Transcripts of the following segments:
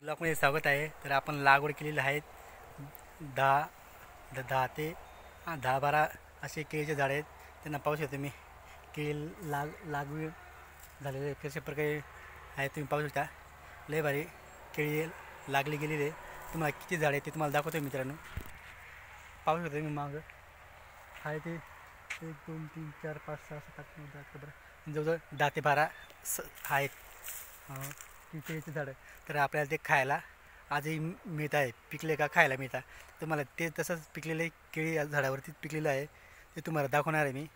ब्लॉगमध्ये स्वागत आहे. तर आपण लागवड केलेली आहे 10 10 ते 10-12 असे केळीचे झाड आहेत. त्यांना पाहू शकता तुम्ही. केळी लागवड झालेले कशा प्रकारे आहे तुम्ही पाहू शकता. लय भारी केळी लागली गेलेली आहे. तुम्हाला किती झाड आहेत ते तुम्हाला दाखवतो मित्रांनो. पाहू शकता तुम्ही. मागं आहे ते 1 2 3 4 5 6 7 8 9 10 11 जवळजवळ 10 ते 12 आहेत केळीचे झाडं. तर आपल्याला ते खायला आजही मिळत आहे. पिकले का खायला मिळतात. तुम्हाला ते तसंच पिकलेले केळी झाडावरतीच पिकलेलं आहे ते तुम्हाला दाखवणार आहे मी.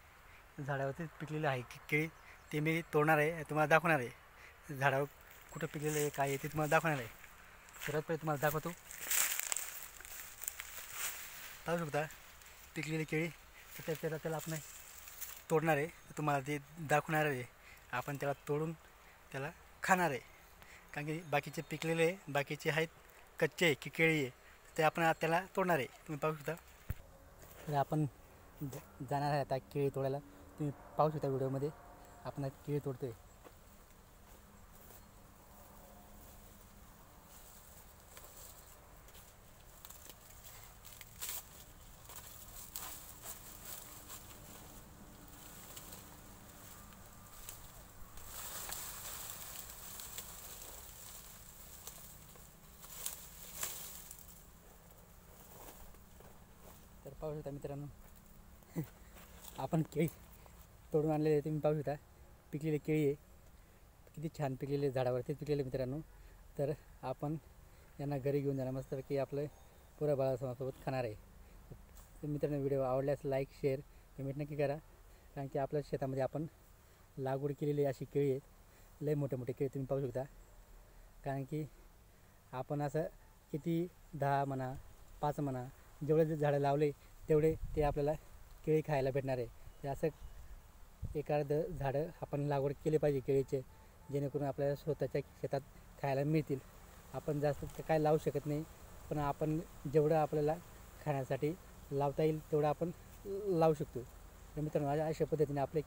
झाडावरतीच पिकलेलं आहे की केळी ते मी तोडणार आहे, तुम्हाला दाखवणार आहे. झाडावर कुठं पिकलेलं आहे काय आहे ते तुम्हाला दाखवणार आहे. सर्वात पहिले तुम्हाला दाखवतो. पाहू शकता पिकलेली केळी. तर त्याला आपण तोडणार आहे, तुम्हाला ते दाखवणार आहे. आपण त्याला तोडून त्याला खाणार आहे. कारण की बाकीचे पिकलेले बाकीचे आहेत कच्चे की केळी आहे ते आपण त्याला तोडणार आहे. तुम्ही पाहू शकता. तर आपण जाणार आहे आता केळी तोडायला. तुम्ही पाहू शकता व्हिडिओमध्ये आपण केळी तोडतोय. तर पाहू शकता मित्रांनो आपण केळी तोडून आणलेले तुम्ही पाहू शकता. पिकलेली केळी आहे, किती छान पिकलेले झाडावरती पिकलेले मित्रांनो. तर आपण यांना घरी घेऊन जाणार मस्त की आपलं पुऱ्या बाळासोबत खाणार आहे. तर मित्रांनो व्हिडिओ आवडल्यास लाईक शेअर कमेंट नक्की करा. कारण की आपल्या शेतामध्ये आपण लागवड केलेली अशी केळी आहेत. लय मोठे मोठे केळी तुम्ही पाहू शकता. कारण की आपण असं किती 10 म्हणा 5 म्हणा जेवढे जे झाडं लावले तेवढे ते आपल्याला केळी खायला भेटणार आहे. ते असं एखादं झाडं आपण लागवड केले पाहिजे केळीचे, जेणेकरून आपल्याला स्वतःच्या शेतात खायला मिळतील. आपण जास्त काय लावू शकत नाही, पण आपण जेवढं आपल्याला खाण्यासाठी लावता येईल तेवढं आपण लावू शकतो. तर मित्रांनो अशा पद्धतीने आपले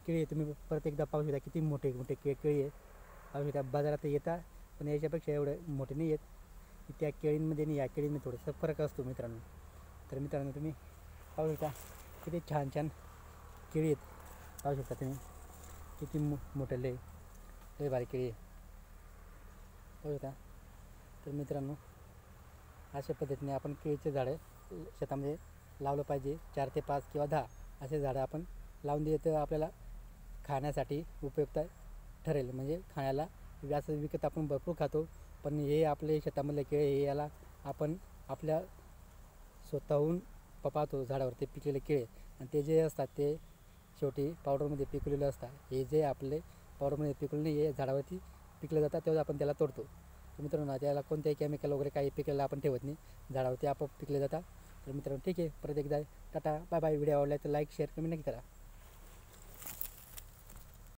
केळी तुम्ही परत एकदा पाहू शकता. किती मोठे मोठे केळी आहे पाहू शकता. बाजारात येतात पण याच्यापेक्षा एवढे मोठे नाही आहेत. त्या केळींमध्ये आणि या केळींमध्ये थोडासा फरक असतो मित्रांनो. तर मित्रांनो तुम्ही पाहू शकता किती छान छान केळी आहेत. पाहू शकता तुम्ही किती मोठे लय भारी केळी आहे पाहू शकता. तर मित्रांनो अशा पद्धतीने आपण केळीचे झाडं शेतामध्ये लावलं पाहिजे. 4 ते 5 किंवा 10 असे झाडं आपण लावून दिले तर आपल्याला खाण्यासाठी उपयुक्त ठरेल. म्हणजे खाण्याला असं विकत आपण भरपूर खातो, पण हे आपले शेतामधले केळे हे याला आपण आपल्या स्वतःहून पाहतो झाडावरती पिकलेले केळे. आणि ते जे असतात ते शेवटी पावडरमध्ये पिकलेलं असतात. हे जे आपले पावडरमध्ये पिकलेलं नाही हे झाडावरती पिकले जातात तेव्हा आपण त्याला तोडतो. तर मित्रांनो त्याला कोणत्याही केमिकल वगैरे काही पिकलेलं आपण ठेवत नाही, झाडावरती आपोआप पिकले जातात. तर मित्रांनो ठीक आहे, परत एकदा टाटा बाय बाय. व्हिडिओ आवडला तर लाईक शेअर कमेंट नक्की करा.